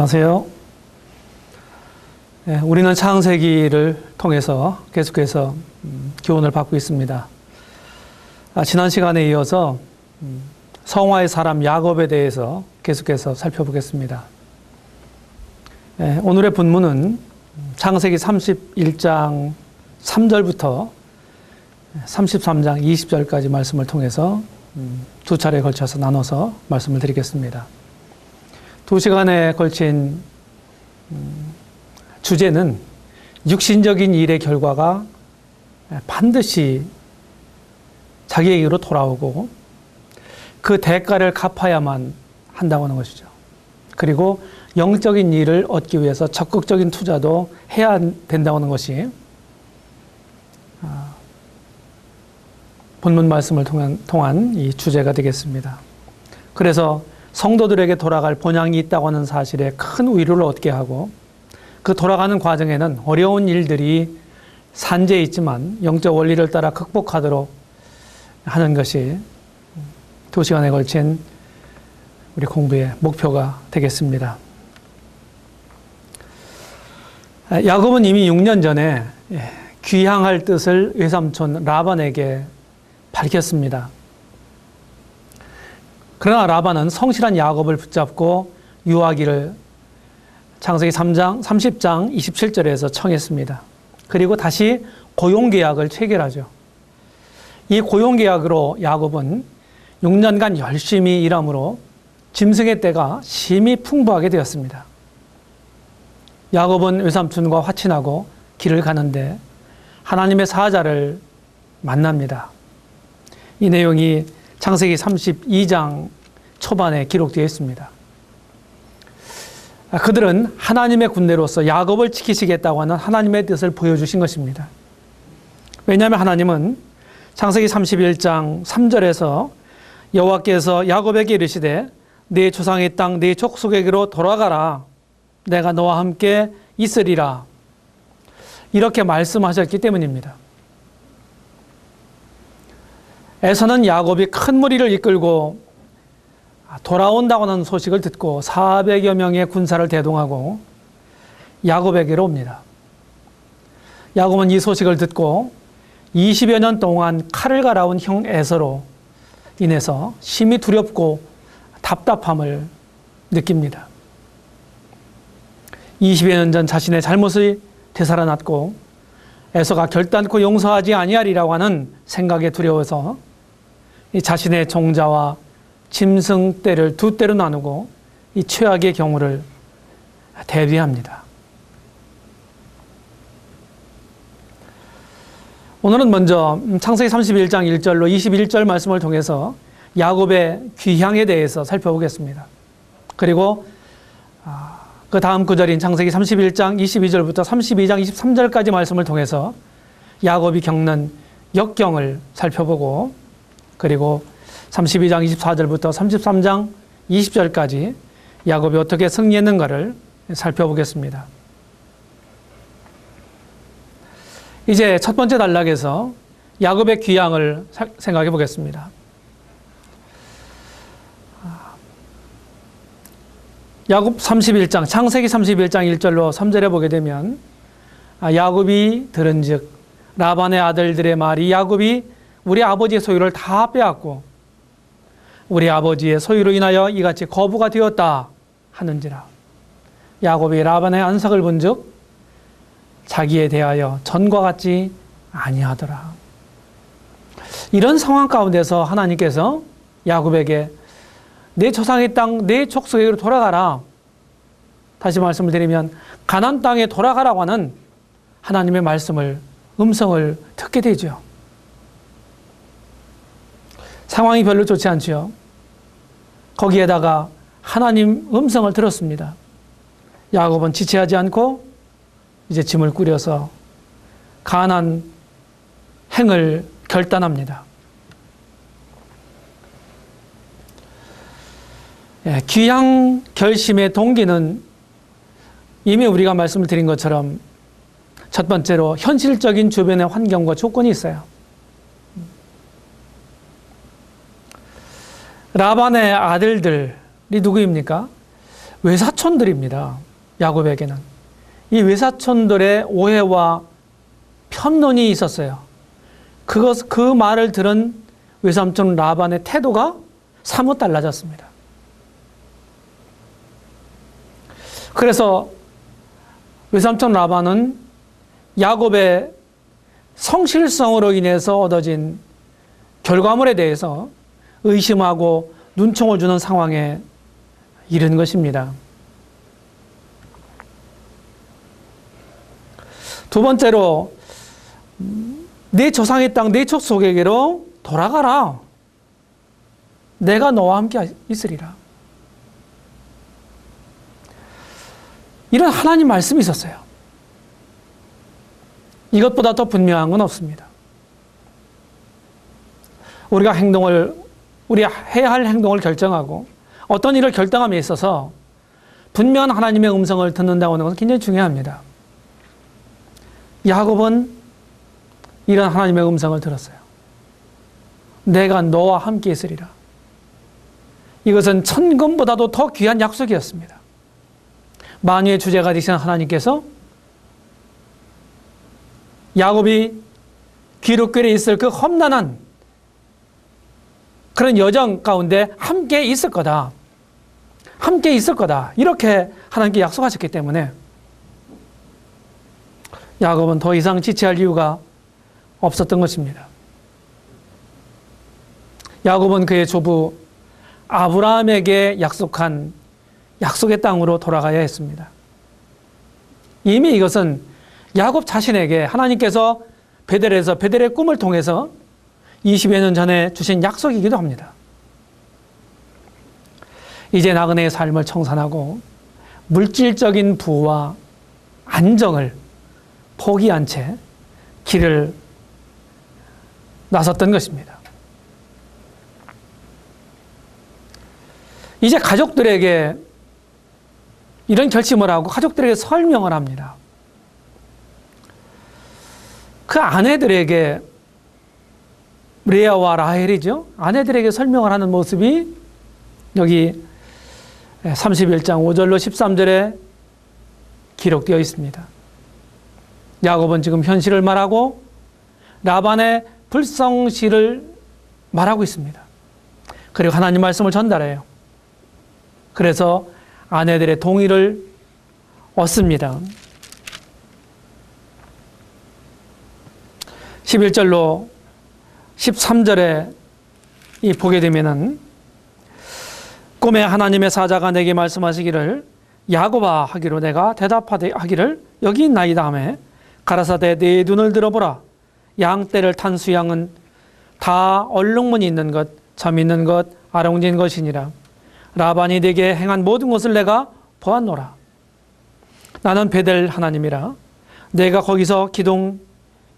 안녕하세요. 우리는 창세기를 통해서 계속해서 교훈을 받고 있습니다. 지난 시간에 이어서 성화의 사람 야곱에 대해서 계속해서 살펴보겠습니다. 오늘의 본문은 창세기 31장 3절부터 33장 20절까지 말씀을 통해서 두 차례에 걸쳐서 나눠서 말씀을 드리겠습니다. 두 시간에 걸친 주제는 육신적인 일의 결과가 반드시 자기에게로 돌아오고 그 대가를 갚아야만 한다고 하는 것이죠. 그리고 영적인 일을 얻기 위해서 적극적인 투자도 해야 된다고 하는 것이 본문 말씀을 통한 이 주제가 되겠습니다. 그래서 성도들에게 돌아갈 본향이 있다고 하는 사실에 큰 위로를 얻게 하고 그 돌아가는 과정에는 어려운 일들이 산재해 있지만 영적 원리를 따라 극복하도록 하는 것이 두 시간에 걸친 우리 공부의 목표가 되겠습니다. 야곱은 이미 6년 전에 귀향할 뜻을 외삼촌 라반에게 밝혔습니다. 그러나 라반은 성실한 야곱을 붙잡고 유하기를 창세기 30장 27절에서 청했습니다. 그리고 다시 고용계약을 체결하죠. 이 고용계약으로 야곱은 6년간 열심히 일함으로 짐승의 때가 심히 풍부하게 되었습니다. 야곱은 외삼촌과 화친하고 길을 가는데 하나님의 사자를 만납니다. 이 내용이 창세기 32장 초반에 기록되어 있습니다. 그들은 하나님의 군대로서 야곱을 지키시겠다고 하는 하나님의 뜻을 보여주신 것입니다. 왜냐하면 하나님은 창세기 31장 3절에서 여호와께서 야곱에게 이르시되 네 조상의 땅 네 족속에게로 돌아가라 내가 너와 함께 있으리라 이렇게 말씀하셨기 때문입니다. 에서는 야곱이 큰 무리를 이끌고 돌아온다고 하는 소식을 듣고 400여 명의 군사를 대동하고 야곱에게로 옵니다. 야곱은 이 소식을 듣고 20여 년 동안 칼을 갈아온 형 에서로 인해서 심히 두렵고 답답함을 느낍니다. 20여 년 전 자신의 잘못이 되살아났고 에서가 결단코 용서하지 아니하리라고 하는 생각에 두려워서 이 자신의 종자와 짐승 떼를 두 떼로 나누고 이 최악의 경우를 대비합니다. 오늘은 먼저 창세기 31장 1절로 21절 말씀을 통해서 야곱의 귀향에 대해서 살펴보겠습니다. 그리고 그 다음 구절인 창세기 31장 22절부터 32장 23절까지 말씀을 통해서 야곱이 겪는 역경을 살펴보고 그리고 32장 24절부터 33장 20절까지 야곱이 어떻게 승리했는가를 살펴보겠습니다. 이제 첫 번째 단락에서 야곱의 귀향을 생각해 보겠습니다. 야곱 31장, 창세기 31장 1절로 3절에 보게 되면 야곱이 들은즉 라반의 아들들의 말이 야곱이 우리 아버지의 소유를 다 빼앗고 우리 아버지의 소유로 인하여 이같이 거부가 되었다 하는지라. 야곱이 라반의 안석을 본즉 자기에 대하여 전과 같지 아니하더라. 이런 상황 가운데서 하나님께서 야곱에게 내 조상의 땅, 내 족속에게로 돌아가라. 다시 말씀을 드리면 가나안 땅에 돌아가라고 하는 하나님의 음성을 듣게 되죠. 상황이 별로 좋지 않죠. 거기에다가 하나님 음성을 들었습니다. 야곱은 지체하지 않고 이제 짐을 꾸려서 가나안 행을 결단합니다. 귀향 결심의 동기는 이미 우리가 말씀을 드린 것처럼 첫 번째로 현실적인 주변의 환경과 조건이 있어요. 라반의 아들들이 누구입니까? 외사촌들입니다. 야곱에게는. 이 외사촌들의 오해와 편론이 있었어요. 그 말을 들은 외삼촌 라반의 태도가 사뭇 달라졌습니다. 그래서 외삼촌 라반은 야곱의 성실성으로 인해서 얻어진 결과물에 대해서 의심하고 눈총을 주는 상황에 이른 것입니다. 두 번째로 내 조상의 땅 내 족속에게로 돌아가라. 내가 너와 함께 있으리라. 이런 하나님 말씀이 있었어요. 이것보다 더 분명한 건 없습니다. 우리가 해야 할 행동을 결정하고 어떤 일을 결정함에 있어서 분명한 하나님의 음성을 듣는다고 하는 것은 굉장히 중요합니다. 야곱은 이런 하나님의 음성을 들었어요. 내가 너와 함께 있으리라. 이것은 천금보다도 더 귀한 약속이었습니다. 만유의 주제가 되신 하나님께서 야곱이 기슭길에 있을 그 험난한 그런 여정 가운데 함께 있을 거다. 함께 있을 거다. 이렇게 하나님께 약속하셨기 때문에 야곱은 더 이상 지체할 이유가 없었던 것입니다. 야곱은 그의 조부 아브라함에게 약속한 약속의 땅으로 돌아가야 했습니다. 이미 이것은 야곱 자신에게 하나님께서 베델의 꿈을 통해서 20여 년 전에 주신 약속이기도 합니다. 이제 나그네의 삶을 청산하고 물질적인 부와 안정을 포기한 채 길을 나섰던 것입니다. 이제 가족들에게 이런 결심을 하고 가족들에게 설명을 합니다. 그 아내들에게 레아와 라헬이죠. 아내들에게 설명을 하는 모습이 여기 31장 5절로 13절에 기록되어 있습니다. 야곱은 지금 현실을 말하고 라반의 불성실을 말하고 있습니다. 그리고 하나님 말씀을 전달해요. 그래서 아내들의 동의를 얻습니다. 11절로 13절에 보게 되면은 꿈에 하나님의 사자가 내게 말씀하시기를 야곱아 하기로 내가 대답하되 하기를 여기 있나이다 하매 가라사대 네 눈을 들어보라. 양떼를 탄 수양은 다 얼룩무늬 있는 것, 점 있는 것, 아롱진 것이니라. 라반이 내게 행한 모든 것을 내가 보았노라. 나는 베델 하나님이라. 내가 거기서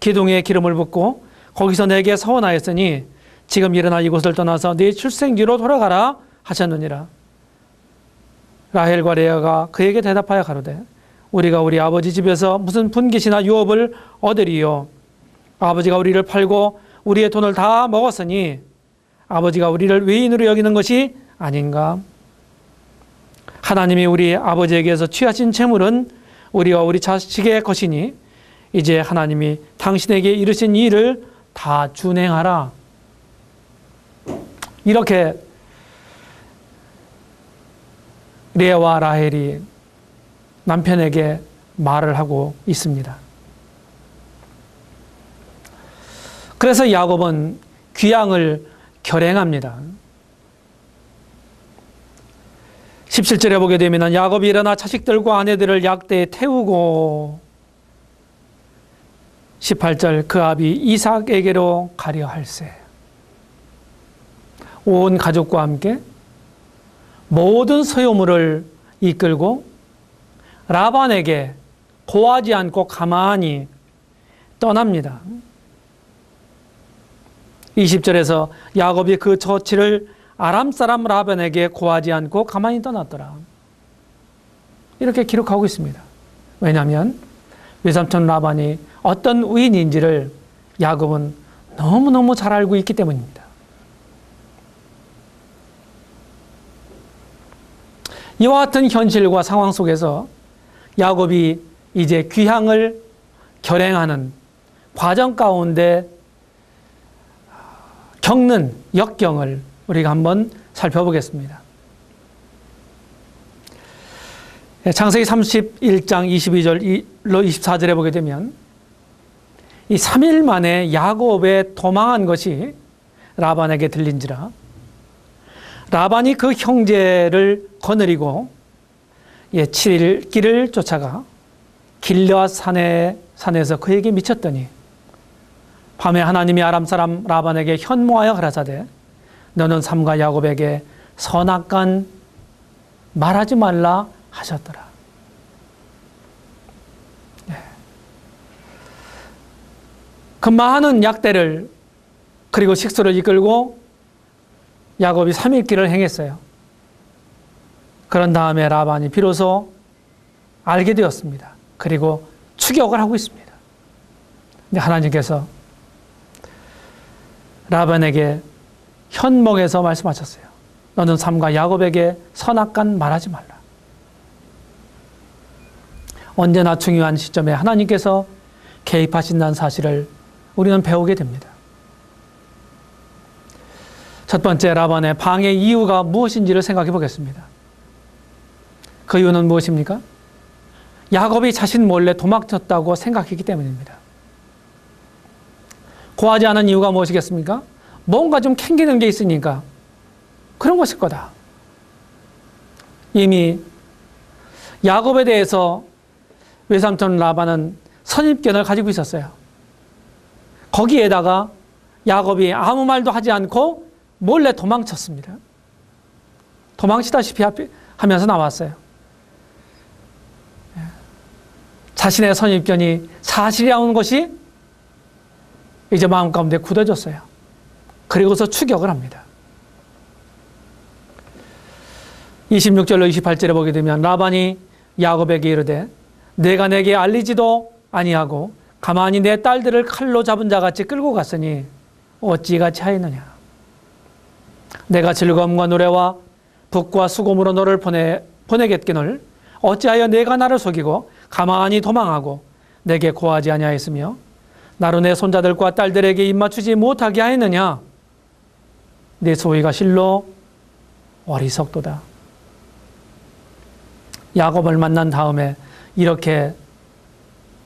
기둥에 기름을 붓고 거기서 내게 서원하였으니 지금 일어나 이곳을 떠나서 네 출생지로 돌아가라 하셨느니라. 라헬과 레아가 그에게 대답하여 가로되 우리가 우리 아버지 집에서 무슨 분깃이나 유업을 얻으리요. 아버지가 우리를 팔고 우리의 돈을 다 먹었으니 아버지가 우리를 외인으로 여기는 것이 아닌가. 하나님이 우리 아버지에게서 취하신 재물은 우리와 우리 자식의 것이니 이제 하나님이 당신에게 이르신 일을 다 준행하라. 이렇게 레아와 라헬이 남편에게 말을 하고 있습니다. 그래서 야곱은 귀향을 결행합니다. 17절에 보게 되면 야곱이 일어나 자식들과 아내들을 약대에 태우고 18절 그 아비 이삭에게로 가려 할세. 온 가족과 함께 모든 소유물을 이끌고 라반에게 고하지 않고 가만히 떠납니다. 20절에서 야곱이 그 처치를 아람 사람 라반에게 고하지 않고 가만히 떠났더라. 이렇게 기록하고 있습니다. 왜냐하면 외삼촌 라반이 어떤 의인인지를 야곱은 너무너무 잘 알고 있기 때문입니다. 이와 같은 현실과 상황 속에서 야곱이 이제 귀향을 결행하는 과정 가운데 겪는 역경을 우리가 한번 살펴보겠습니다. 창세기 31장 22절로 24절에 보게 되면 이 3일 만에 야곱의 도망한 것이 라반에게 들린지라 라반이 그 형제를 거느리고 7일 길을 쫓아가 길르앗 산에서 그에게 미쳤더니 밤에 하나님이 아람 사람 라반에게 현모하여 가라사대 너는 삼가 야곱에게 선악간 말하지 말라 하셨더라. 그 많은 약대를 그리고 식수를 이끌고 야곱이 3일 길을 행했어요. 그런 다음에 라반이 비로소 알게 되었습니다. 그리고 추격을 하고 있습니다. 근데 하나님께서 라반에게 현몽에서 말씀하셨어요. 너는 삼가 야곱에게 선악간 말하지 말라. 언제나 중요한 시점에 하나님께서 개입하신다는 사실을 우리는 배우게 됩니다. 첫 번째, 라반의 방해 이유가 무엇인지를 생각해 보겠습니다. 그 이유는 무엇입니까? 야곱이 자신 몰래 도망쳤다고 생각했기 때문입니다. 고하지 않은 이유가 무엇이겠습니까? 뭔가 좀 캥기는 게 있으니까 그런 것일 거다. 이미 야곱에 대해서 외삼촌 라반은 선입견을 가지고 있었어요. 거기에다가 야곱이 아무 말도 하지 않고 몰래 도망쳤습니다. 도망치다시피 하면서 나왔어요. 자신의 선입견이 사실이라는 것이 이제 마음 가운데 굳어졌어요. 그리고서 추격을 합니다. 26절로 28절에 보게 되면 라반이 야곱에게 이르되 내가 내게 알리지도 아니하고 가만히 내 딸들을 칼로 잡은 자같이 끌고 갔으니 어찌 같이 하였느냐. 내가 즐거움과 노래와 북과 수고으로 너를 보내겠거늘 어찌하여 내가 나를 속이고 가만히 도망하고 내게 고하지 아니하였으며 나로 내 손자들과 딸들에게 입맞추지 못하게 하였느냐. 내 소위가 실로 어리석도다. 야곱을 만난 다음에 이렇게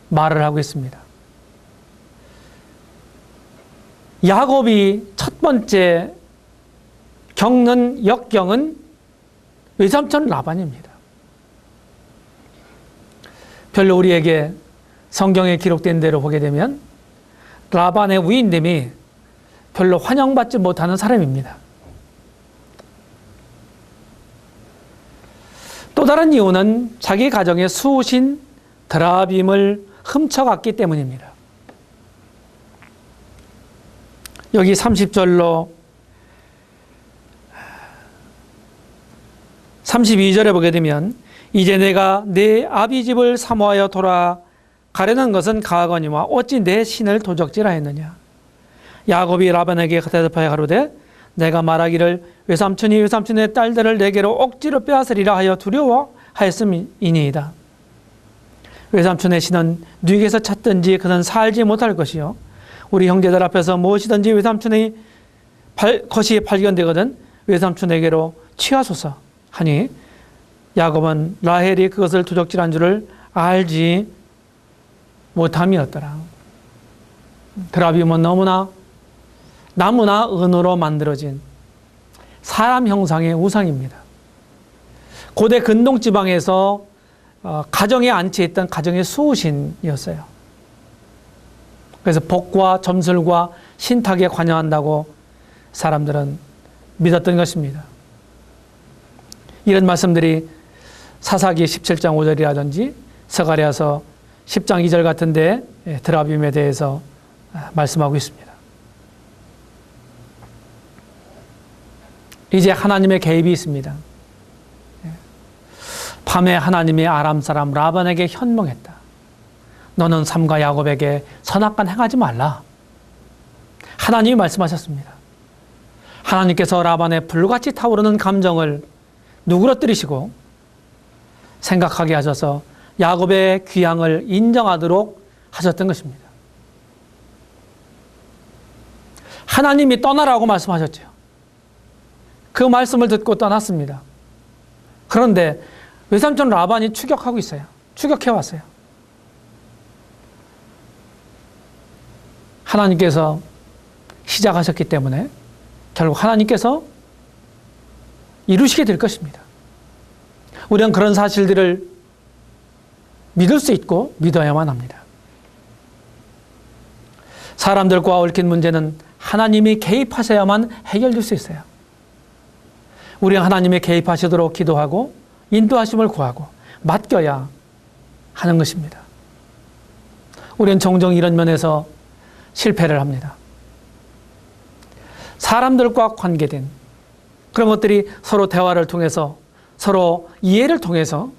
말을 하고 있습니다. 야곱이 첫 번째 겪는 역경은 외삼촌 라반입니다. 별로 우리에게 성경에 기록된 대로 보게 되면 라반의 위인됨이 별로 환영받지 못하는 사람입니다. 또 다른 이유는 자기 가정의 수신 드라빔을 훔쳐갔기 때문입니다. 여기 30절로 32절에 보게 되면 이제 내가 내 아비 집을 사모하여 돌아가려는 것은 가거니와 어찌 내 신을 도적질하였느냐. 야곱이 라반에게 대답하여 가로되 내가 말하기를 외삼촌이 외삼촌의 딸들을 내게로 억지로 빼앗으리라 하여 두려워하였음이니이다. 외삼촌의 신은 뉘에게서 찾든지 그는 살지 못할 것이요 우리 형제들 앞에서 무엇이든지 외삼촌의 것이 발견되거든 외삼촌에게로 취하소서 하니 야곱은 라헬이 그것을 도적질한 줄을 알지 못함이었더라. 드라빔은 너무나 나무나 은으로 만들어진 사람 형상의 우상입니다. 고대 근동지방에서 가정에 안치했던 가정의 수호신이었어요. 그래서 복과 점술과 신탁에 관여한다고 사람들은 믿었던 것입니다. 이런 말씀들이 사사기 17장 5절이라든지 스가랴서 10장 2절 같은데 드라빔에 대해서 말씀하고 있습니다. 이제 하나님의 개입이 있습니다. 밤에 하나님이 아람 사람 라반에게 현몽했다. 너는 삼가 야곱에게 선악간 행하지 말라. 하나님이 말씀하셨습니다. 하나님께서 라반의 불같이 타오르는 감정을 누그러뜨리시고 생각하게 하셔서 야곱의 귀향을 인정하도록 하셨던 것입니다. 하나님이 떠나라고 말씀하셨죠. 그 말씀을 듣고 떠났습니다. 그런데 외삼촌 라반이 추격하고 있어요. 추격해 왔어요. 하나님께서 시작하셨기 때문에 결국 하나님께서 이루시게 될 것입니다. 우리는 그런 사실들을 믿을 수 있고 믿어야만 합니다. 사람들과 얽힌 문제는 하나님이 개입하셔야만 해결될 수 있어요. 우리는 하나님이 개입하시도록 기도하고 인도하심을 구하고 맡겨야 하는 것입니다. 우리는 종종 이런 면에서 실패를 합니다. 사람들과 관계된 그런 것들이 서로 대화를 통해서 서로 이해를 통해서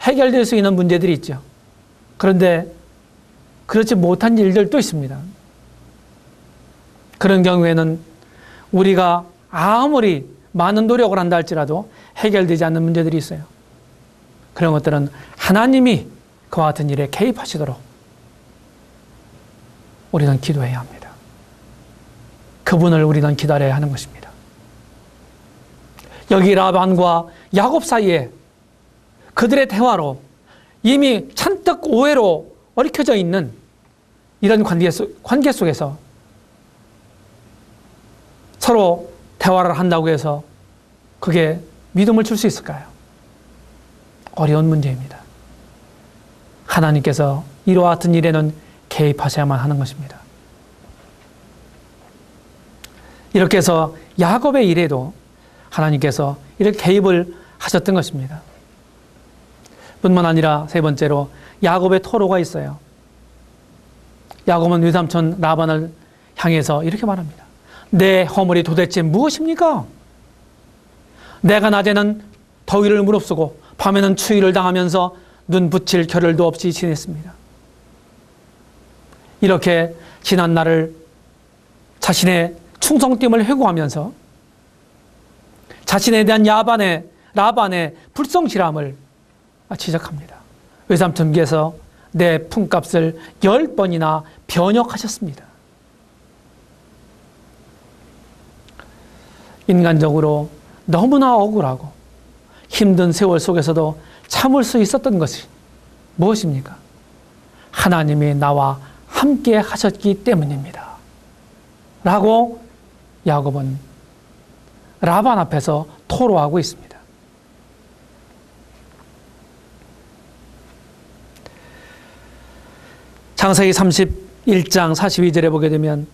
해결될 수 있는 문제들이 있죠. 그런데 그렇지 못한 일들도 있습니다. 그런 경우에는 우리가 아무리 많은 노력을 한다 할지라도 해결되지 않는 문제들이 있어요. 그런 것들은 하나님이 그와 같은 일에 개입하시도록 우리는 기도해야 합니다. 그분을 우리는 기다려야 하는 것입니다. 여기 라반과 야곱 사이에 그들의 대화로 이미 잔뜩 오해로 얽혀져 있는 이런 관계 속에서 서로 대화를 한다고 해서 그게 믿음을 줄 수 있을까요? 어려운 문제입니다. 하나님께서 이와 같은 일에는 개입하셔야만 하는 것입니다. 이렇게 해서 야곱의 일에도 하나님께서 이렇게 개입을 하셨던 것입니다. 뿐만 아니라 세 번째로 야곱의 토로가 있어요. 야곱은 외삼촌 라반을 향해서 이렇게 말합니다. 내 허물이 도대체 무엇입니까? 내가 낮에는 더위를 무릅쓰고 밤에는 추위를 당하면서 눈 붙일 겨를도 없이 지냈습니다. 이렇게 지난 날을 자신의 충성됨을 회고하면서 자신에 대한 라반의 불성실함을 지적합니다. 외삼촌께서 내 품값을 10번이나 변역하셨습니다. 인간적으로 너무나 억울하고 힘든 세월 속에서도 참을 수 있었던 것이 무엇입니까? 하나님이 나와 함께 하셨기 때문입니다. 라고 야곱은 라반 앞에서 토로하고 있습니다. 창세기 31장 42절에 보게 되면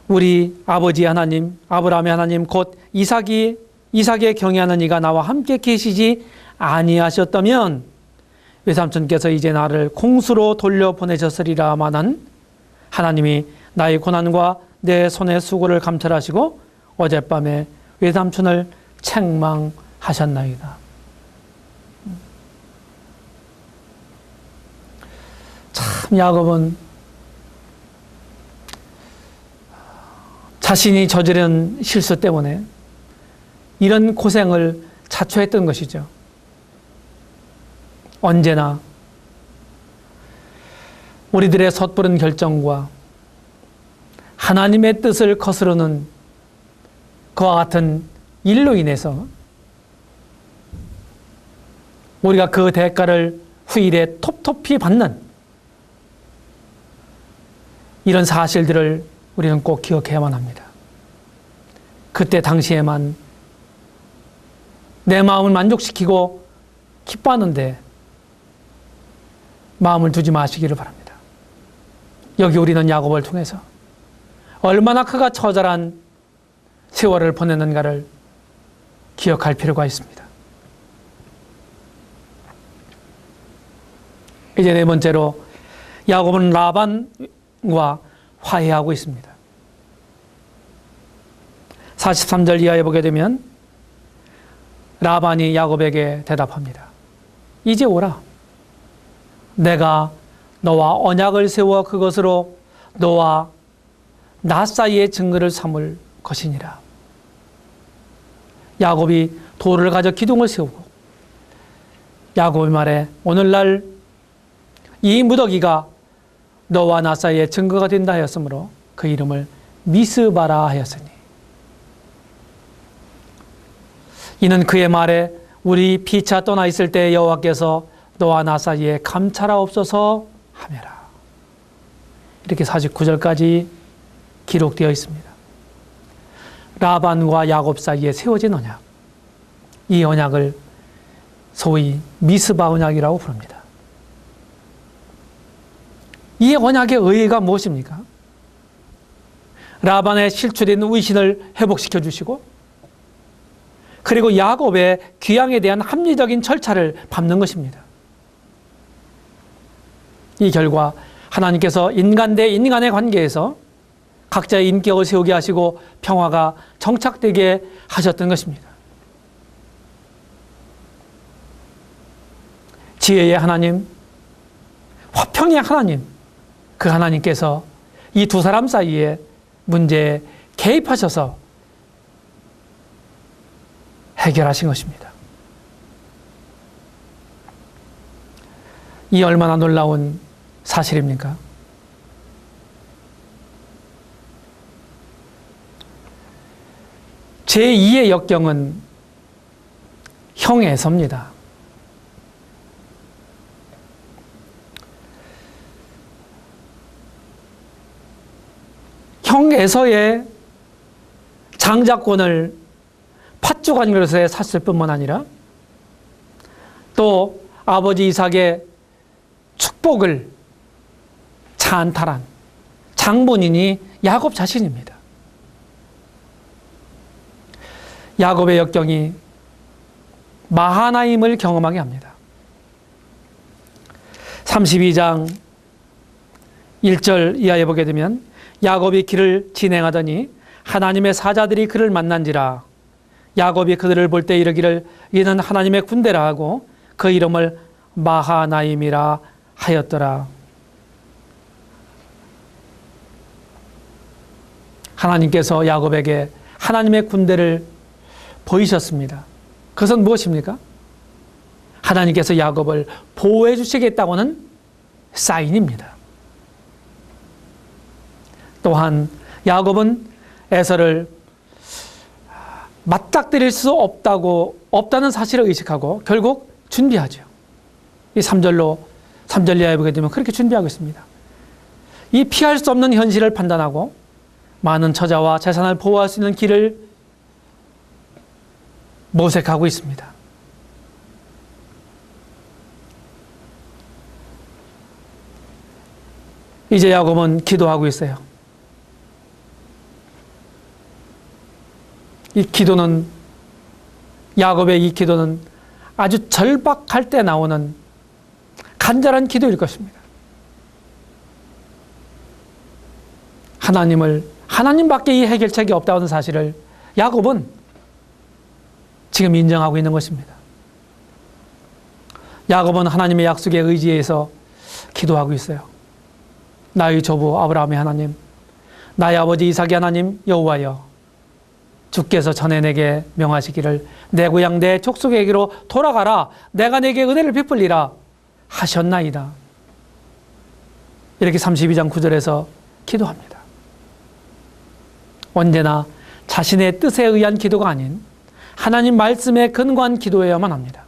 우리 아버지 하나님, 아브라함의 하나님 곧 이삭의 경외하는 이가 나와 함께 계시지 아니하셨다면 외삼촌께서 이제 나를 공수로 돌려보내셨으리라마는 하나님이 나의 고난과 내 손의 수고를 감찰하시고 어젯밤에 외삼촌을 책망하셨나이다. 참 야곱은 자신이 저지른 실수 때문에 이런 고생을 자초했던 것이죠. 언제나 우리들의 섣부른 결정과 하나님의 뜻을 거스르는 그와 같은 일로 인해서 우리가 그 대가를 후일에 톱톱히 받는 이런 사실들을 우리는 꼭 기억해야만 합니다. 그때 당시에만 내 마음을 만족시키고 기뻐하는데 마음을 두지 마시기를 바랍니다. 여기 우리는 야곱을 통해서 얼마나 그가 처절한 세월을 보냈는가를 기억할 필요가 있습니다. 이제 네 번째로 야곱은 라반과 화해하고 있습니다. 43절 이하에 보게 되면 라반이 야곱에게 대답합니다. 이제 오라. 내가 너와 언약을 세워 그것으로 너와 나 사이의 증거를 삼을 것이니라. 야곱이 돌을 가져 기둥을 세우고 야곱의 말에 오늘날 이 무더기가 너와 나 사이에 증거가 된다 하였으므로 그 이름을 미스바라 하였으니, 이는 그의 말에 우리 피차 떠나 있을 때 여호와께서 너와 나 사이에 감찰하옵소서 하매라. 이렇게 49절까지 기록되어 있습니다. 라반과 야곱 사이에 세워진 언약, 이 언약을 소위 미스바 언약이라고 부릅니다. 이 언약의 의의가 무엇입니까? 라반의 실추된 의신을 회복시켜 주시고, 그리고 야곱의 귀양에 대한 합리적인 절차를 밟는 것입니다. 이 결과 하나님께서 인간 대 인간의 관계에서 각자의 인격을 세우게 하시고 평화가 정착되게 하셨던 것입니다. 지혜의 하나님, 화평의 하나님, 그 하나님께서 이 두 사람 사이에 문제에 개입하셔서 해결하신 것입니다. 이 얼마나 놀라운 사실입니까? 제2의 역경은 형에서입니다. 형에서의 장자권을 팥죽 한 그릇에 샀을 뿐만 아니라 또 아버지 이삭의 축복을 찬탈한 장본인이 야곱 자신입니다. 야곱의 역경이 마하나임을 경험하게 합니다. 32장 1절 이하에 보게 되면 야곱이 길을 진행하더니 하나님의 사자들이 그를 만난지라. 야곱이 그들을 볼 때 이르기를 이는 하나님의 군대라 하고 그 이름을 마하나임이라 하였더라. 하나님께서 야곱에게 하나님의 군대를 보이셨습니다. 그것은 무엇입니까? 하나님께서 야곱을 보호해 주시겠다고는 사인입니다. 또한 야곱은 에서를 맞닥뜨릴 수 없다는 사실을 의식하고 결국 준비하죠. 이 3절 이하에 보게 되면 그렇게 준비하고 있습니다. 이 피할 수 없는 현실을 판단하고 많은 처자와 재산을 보호할 수 있는 길을 모색하고 있습니다. 이제 야곱은 기도하고 있어요. 야곱의 이 기도는 아주 절박할 때 나오는 간절한 기도일 것입니다. 하나님밖에 이 해결책이 없다는 사실을 야곱은 지금 인정하고 있는 것입니다. 야곱은 하나님의 약속에 의지해서 기도하고 있어요. 나의 조부 아브라함의 하나님, 나의 아버지 이삭의 하나님 여호와여, 주께서 전에 내게 명하시기를 내 고향 내 족속에게로 돌아가라, 내가 내게 은혜를 베풀리라 하셨나이다. 이렇게 32장 9절에서 기도합니다. 언제나 자신의 뜻에 의한 기도가 아닌 하나님 말씀에 근거한 기도해야만 합니다.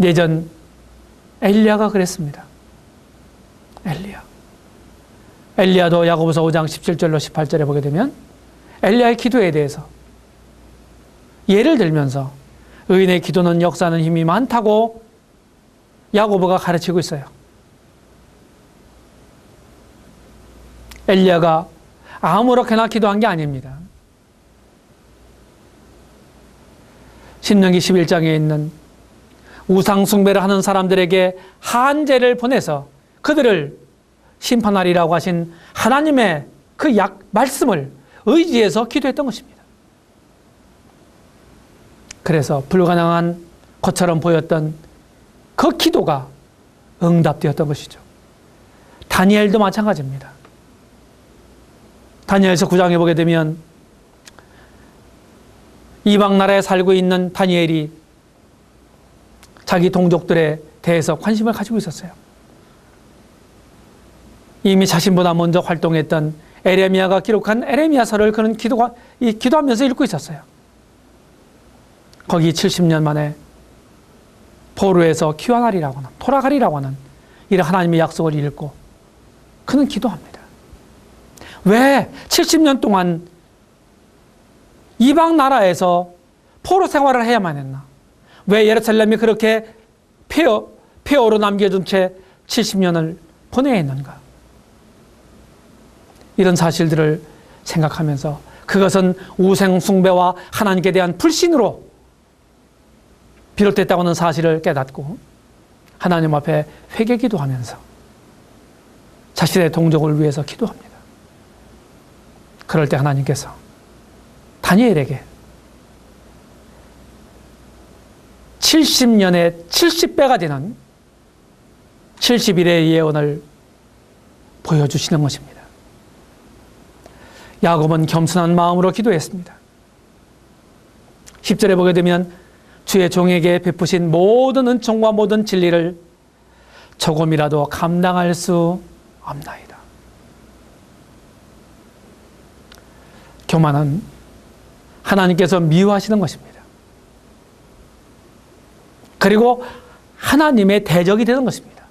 예전 엘리야가 그랬습니다. 엘리야도 야고보서 5장 17절로 18절에 보게 되면 엘리야의 기도에 대해서 예를 들면서 의인의 기도는 역사하는 힘이 많다고 야고보가 가르치고 있어요. 엘리야가 아무렇게나 기도한 게 아닙니다. 신명기 11장에 있는 우상 숭배를 하는 사람들에게 한재를 보내서 그들을 심판하리라고 하신 하나님의 그 말씀을 의지해서 기도했던 것입니다. 그래서 불가능한 것처럼 보였던 그 기도가 응답되었던 것이죠. 다니엘도 마찬가지입니다. 다니엘서 9장에 보게 되면 이방 나라에 살고 있는 다니엘이 자기 동족들에 대해서 관심을 가지고 있었어요. 이미 자신보다 먼저 활동했던 에레미야가 기록한 에레미야서를 그는 기도하면서 읽고 있었어요. 거기 70년 만에 포로에서 귀환하리라고 하는, 돌아가리라고 하는 이런 하나님의 약속을 읽고 그는 기도합니다. 왜 70년 동안 이방 나라에서 포로 생활을 해야만 했나? 왜 예루살렘이 그렇게 폐허로 남겨둔 채 70년을 보내야 했는가? 이런 사실들을 생각하면서 그것은 우상 숭배와 하나님께 대한 불신으로 비롯됐다고 하는 사실을 깨닫고 하나님 앞에 회개 기도하면서 자신의 동족을 위해서 기도합니다. 그럴 때 하나님께서 다니엘에게 70년에 70배가 되는 70일의 예언을 보여주시는 것입니다. 야곱은 겸손한 마음으로 기도했습니다. 10절에 보게 되면 주의 종에게 베푸신 모든 은총과 모든 진리를 조금이라도 감당할 수 없나이다. 교만은 하나님께서 미워하시는 것입니다. 그리고 하나님의 대적이 되는 것입니다.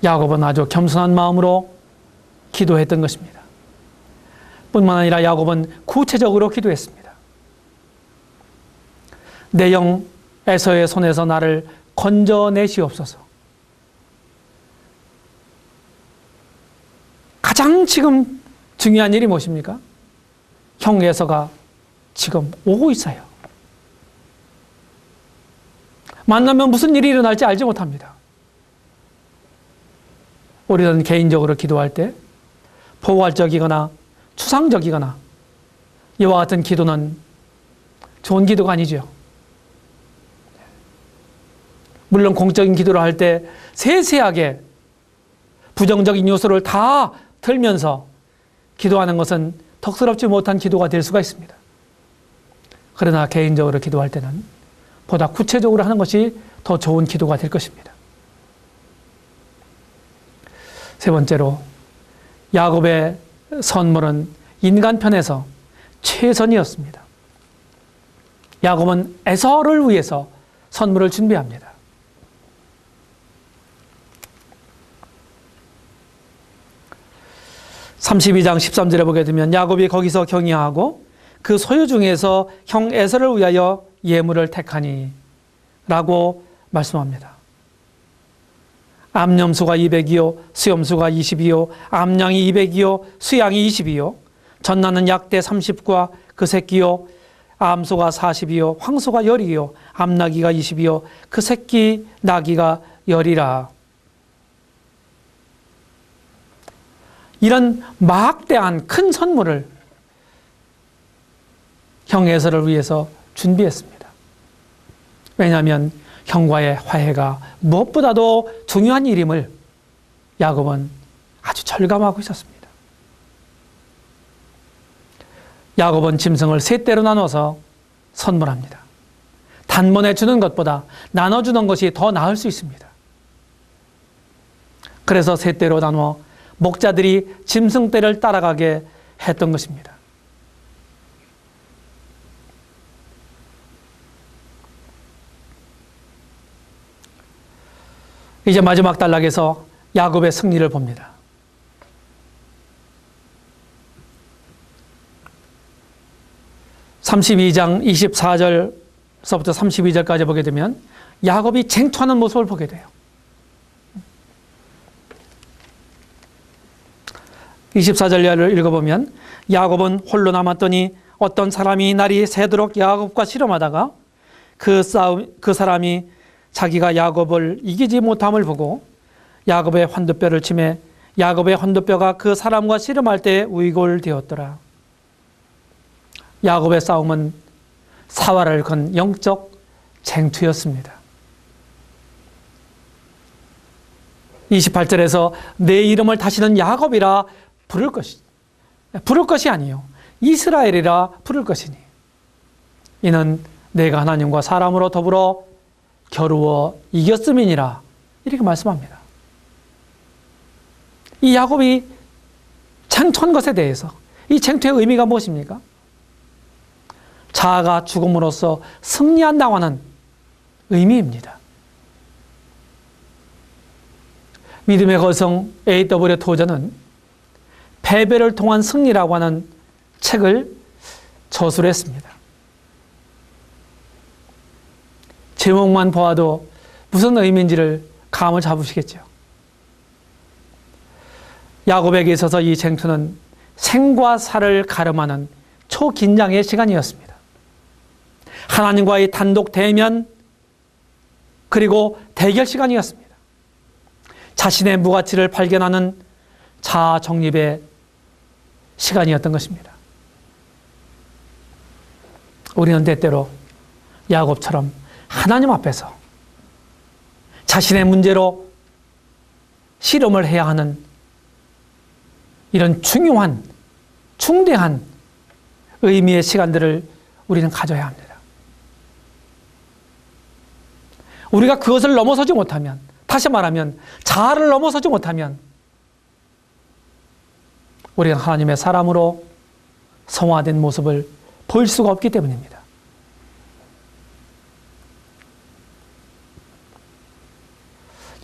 야곱은 아주 겸손한 마음으로 기도했던 것입니다. 뿐만 아니라 야곱은 구체적으로 기도했습니다. 내 영 에서의 손에서 나를 건져내시옵소서. 가장 지금 중요한 일이 무엇입니까? 형 에서가 지금 오고 있어요. 만나면 무슨 일이 일어날지 알지 못합니다. 우리는 개인적으로 기도할 때 포괄적이거나 추상적이거나 이와 같은 기도는 좋은 기도가 아니죠. 물론 공적인 기도를 할 때 세세하게 부정적인 요소를 다 들면서 기도하는 것은 덕스럽지 못한 기도가 될 수가 있습니다. 그러나 개인적으로 기도할 때는 보다 구체적으로 하는 것이 더 좋은 기도가 될 것입니다. 세 번째로 야곱의 선물은 인간편에서 최선이었습니다. 야곱은 에서를 위해서 선물을 준비합니다. 32장 13절에 보게 되면 야곱이 거기서 경의하고 그 소유 중에서 형 에서를 위하여 예물을 택하니 라고 말씀합니다. 암염소가 200이요 수염소가 20이요 암양이 200이요 수양이 20이요 전나는 약대 30과 그 새끼요 암소가 40이요 황소가 10이요 암나귀가 20이요 그 새끼 나귀가 10이라. 이런 막대한 큰 선물을 형 에서를 위해서 준비했습니다. 왜냐하면 형과의 화해가 무엇보다도 중요한 일임을 야곱은 아주 절감하고 있었습니다. 야곱은 짐승을 세 떼로 나눠서 선물합니다. 단번에 주는 것보다 나눠주는 것이 더 나을 수 있습니다. 그래서 세 떼로 나누어 목자들이 짐승 떼를 따라가게 했던 것입니다. 이제 마지막 단락에서 야곱의 승리를 봅니다. (32장) 24절서부터 32절까지 보게 되면 야곱이 쟁투하는 모습을 보게 돼요. 24절을 읽어보면 야곱은 홀로 남았더니 어떤 사람이 날이 새도록 야곱과 씨름하다가 그 사람이 자기가 야곱을 이기지 못함을 보고 야곱의 환도뼈를 치매 야곱의 환도뼈가 그 사람과 씨름할 때 위골되었더라. 야곱의 싸움은 사활을 건 영적 쟁투였습니다. 28절에서 내 이름을 다시는 야곱이라 부를 것이 아니요 이스라엘이라 부를 것이니 이는 내가 하나님과 사람으로 더불어 겨루어 이겼음이니라. 이렇게 말씀합니다. 이 야곱이 쟁투한 것에 대해서 이 쟁투의 의미가 무엇입니까? 자아가 죽음으로써 승리한다고 하는 의미입니다. 믿음의 거성 A.W. 토저는 패배를 통한 승리라고 하는 책을 저술을 했습니다. 제목만 보아도 무슨 의미인지를 감을 잡으시겠죠. 야곱에게 있어서 이 쟁투는 생과 사를 가름하는 초긴장의 시간이었습니다. 하나님과의 단독 대면 그리고 대결 시간이었습니다. 자신의 무가치를 발견하는 자아 정립의 시간이었던 것입니다. 우리는 때때로 야곱처럼 하나님 앞에서 자신의 문제로 씨름을 해야 하는 이런 중요한, 중대한 의미의 시간들을 우리는 가져야 합니다. 우리가 그것을 넘어서지 못하면, 다시 말하면 자아를 넘어서지 못하면 우리는 하나님의 사람으로 성화된 모습을 볼 수가 없기 때문입니다.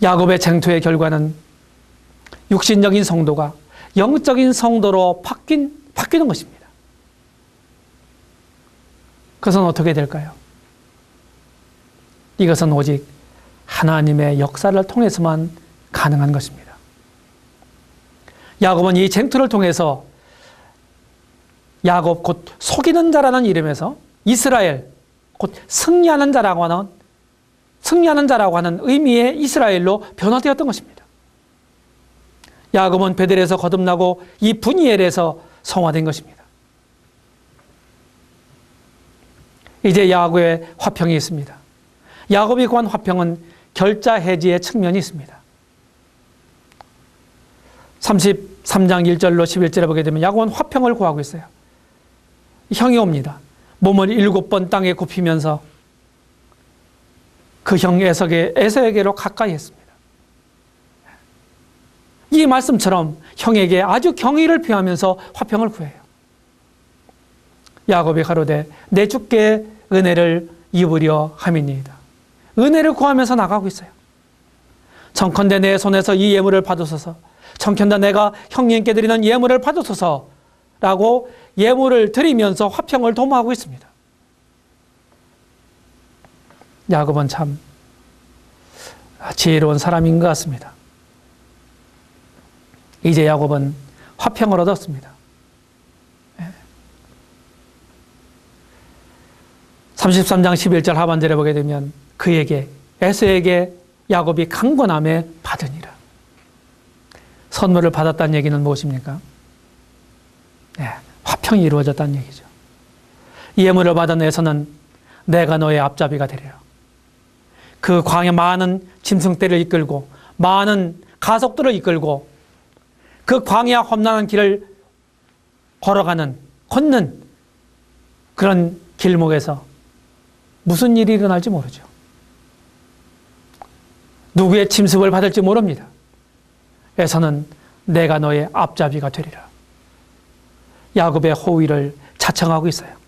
야곱의 쟁투의 결과는 육신적인 성도가 영적인 성도로 바뀌는 것입니다. 그것은 어떻게 될까요? 이것은 오직 하나님의 역사를 통해서만 가능한 것입니다. 야곱은 이 쟁투를 통해서 야곱 곧 속이는 자라는 이름에서 이스라엘 곧 승리하는 자라고 하는 의미의 이스라엘로 변화되었던 것입니다. 야곱은 베델에서 거듭나고 이 분이엘에서 성화된 것입니다. 이제 야곱의 화평이 있습니다. 야곱이 구한 화평은 결자 해지의 측면이 있습니다. 33장 1절로 11절에 보게 되면 야곱은 화평을 구하고 있어요. 형이 옵니다. 몸을 7번 땅에 굽히면서 그 형 에서에게로 가까이 했습니다. 이 말씀처럼 형에게 아주 경의를 표하면서 화평을 구해요. 야곱이 가로되 내 주께 은혜를 입으려 함이니이다. 은혜를 구하면서 나가고 있어요. 청컨대 내 손에서 이 예물을 받으소서. 청컨대 내가 형님께 드리는 예물을 받으소서라고 예물을 드리면서 화평을 도모하고 있습니다. 야곱은 참 지혜로운 사람인 것 같습니다. 이제 야곱은 화평을 얻었습니다. 33장 11절 하반절에 보게 되면 그에게 에서에게 야곱이 강권함에 받으니라. 선물을 받았다는 얘기는 무엇입니까? 화평이 이루어졌다는 얘기죠. 이 예물을 받은 에서는 내가 너의 앞잡이가 되리라. 그 광야 많은 짐승떼를 이끌고 많은 가속들을 이끌고 그 광야 험난한 길을 걷는 그런 길목에서 무슨 일이 일어날지 모르죠. 누구의 침습을 받을지 모릅니다. 에서는 내가 너의 앞잡이가 되리라. 야곱의 호의를 자청하고 있어요.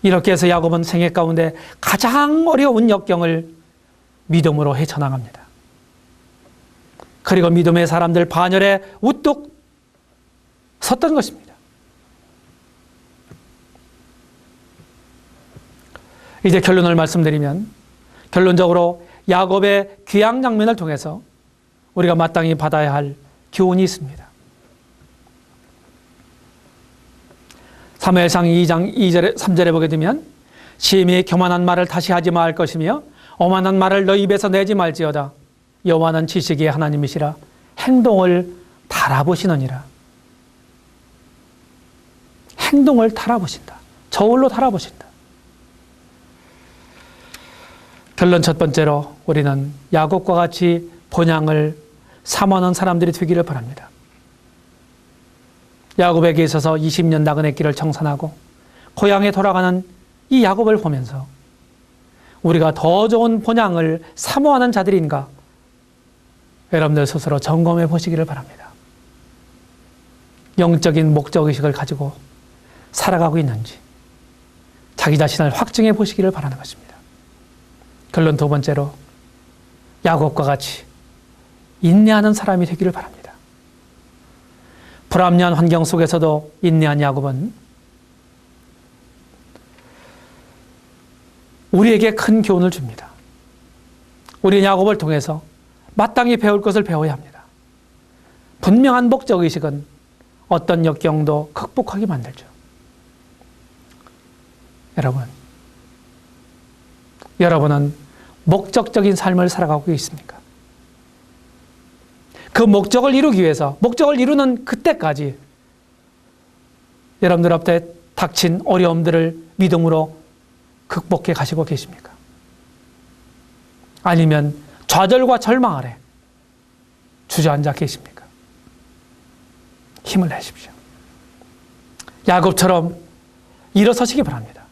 이렇게 해서 야곱은 생애 가운데 가장 어려운 역경을 믿음으로 헤쳐나갑니다. 그리고 믿음의 사람들 반열에 우뚝 섰던 것입니다. 이제 결론을 말씀드리면 결론적으로 야곱의 귀양 장면을 통해서 우리가 마땅히 받아야 할 교훈이 있습니다. 사무엘상 2장 2절에 3절에 보게 되면 심히 교만한 말을 다시 하지 말 것이며 오만한 말을 너 입에서 내지 말지어다. 여호와는 지식의 하나님이시라 행동을 달아보시느니라. 행동을 달아보신다. 저울로 달아보신다. 결론 첫 번째로 우리는 야곱과 같이 본향을 삼하는 사람들이 되기를 바랍니다. 야곱에게 있어서 20년 나그네 길을 청산하고 고향에 돌아가는 이 야곱을 보면서 우리가 더 좋은 본향을 사모하는 자들인가 여러분들 스스로 점검해 보시기를 바랍니다. 영적인 목적의식을 가지고 살아가고 있는지 자기 자신을 확증해 보시기를 바라는 것입니다. 결론 두 번째로 야곱과 같이 인내하는 사람이 되기를 바랍니다. 불합리한 환경 속에서도 인내한 야곱은 우리에게 큰 교훈을 줍니다. 우리는 야곱을 통해서 마땅히 배울 것을 배워야 합니다. 분명한 목적의식은 어떤 역경도 극복하게 만들죠. 여러분은 목적적인 삶을 살아가고 있습니까? 그 목적을 이루기 위해서, 목적을 이루는 그때까지 여러분들 앞에 닥친 어려움들을 믿음으로 극복해 가시고 계십니까? 아니면 좌절과 절망 아래 주저앉아 계십니까? 힘을 내십시오. 야곱처럼 일어서시기 바랍니다.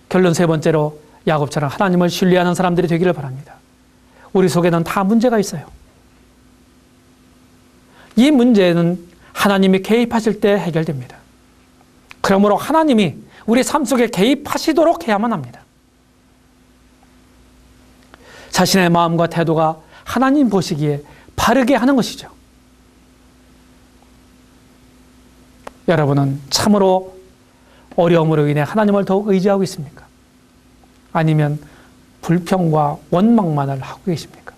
결론 세 번째로 야곱처럼 하나님을 신뢰하는 사람들이 되기를 바랍니다. 우리 속에는 다 문제가 있어요. 이 문제는 하나님이 개입하실 때 해결됩니다. 그러므로 하나님이 우리 삶 속에 개입하시도록 해야만 합니다. 자신의 마음과 태도가 하나님 보시기에 바르게 하는 것이죠. 여러분은 참으로 어려움으로 인해 하나님을 더욱 의지하고 있습니까? 아니면 불평과 원망만을 하고 계십니까?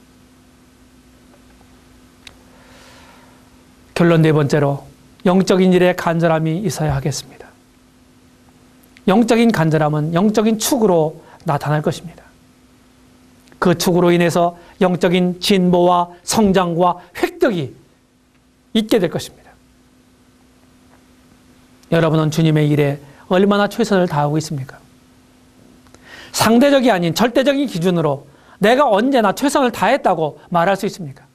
결론 네 번째로 영적인 일에 간절함이 있어야 하겠습니다. 영적인 간절함은 영적인 축으로 나타날 것입니다. 그 축으로 인해서 영적인 진보와 성장과 획득이 있게 될 것입니다. 여러분은 주님의 일에 얼마나 최선을 다하고 있습니까? 상대적이 아닌 절대적인 기준으로 내가 언제나 최선을 다했다고 말할 수 있습니까?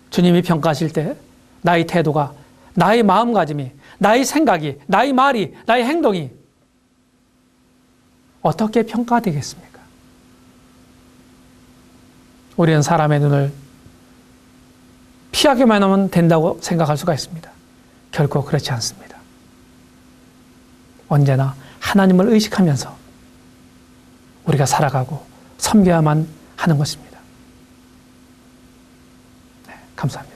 주님이 평가하실 때 나의 태도가, 나의 마음가짐이, 나의 생각이, 나의 말이, 나의 행동이 어떻게 평가되겠습니까? 우리는 사람의 눈을 피하기만 하면 된다고 생각할 수가 있습니다. 결코 그렇지 않습니다. 언제나 하나님을 의식하면서 우리가 살아가고 섬겨야만 하는 것입니다. 네, 감사합니다.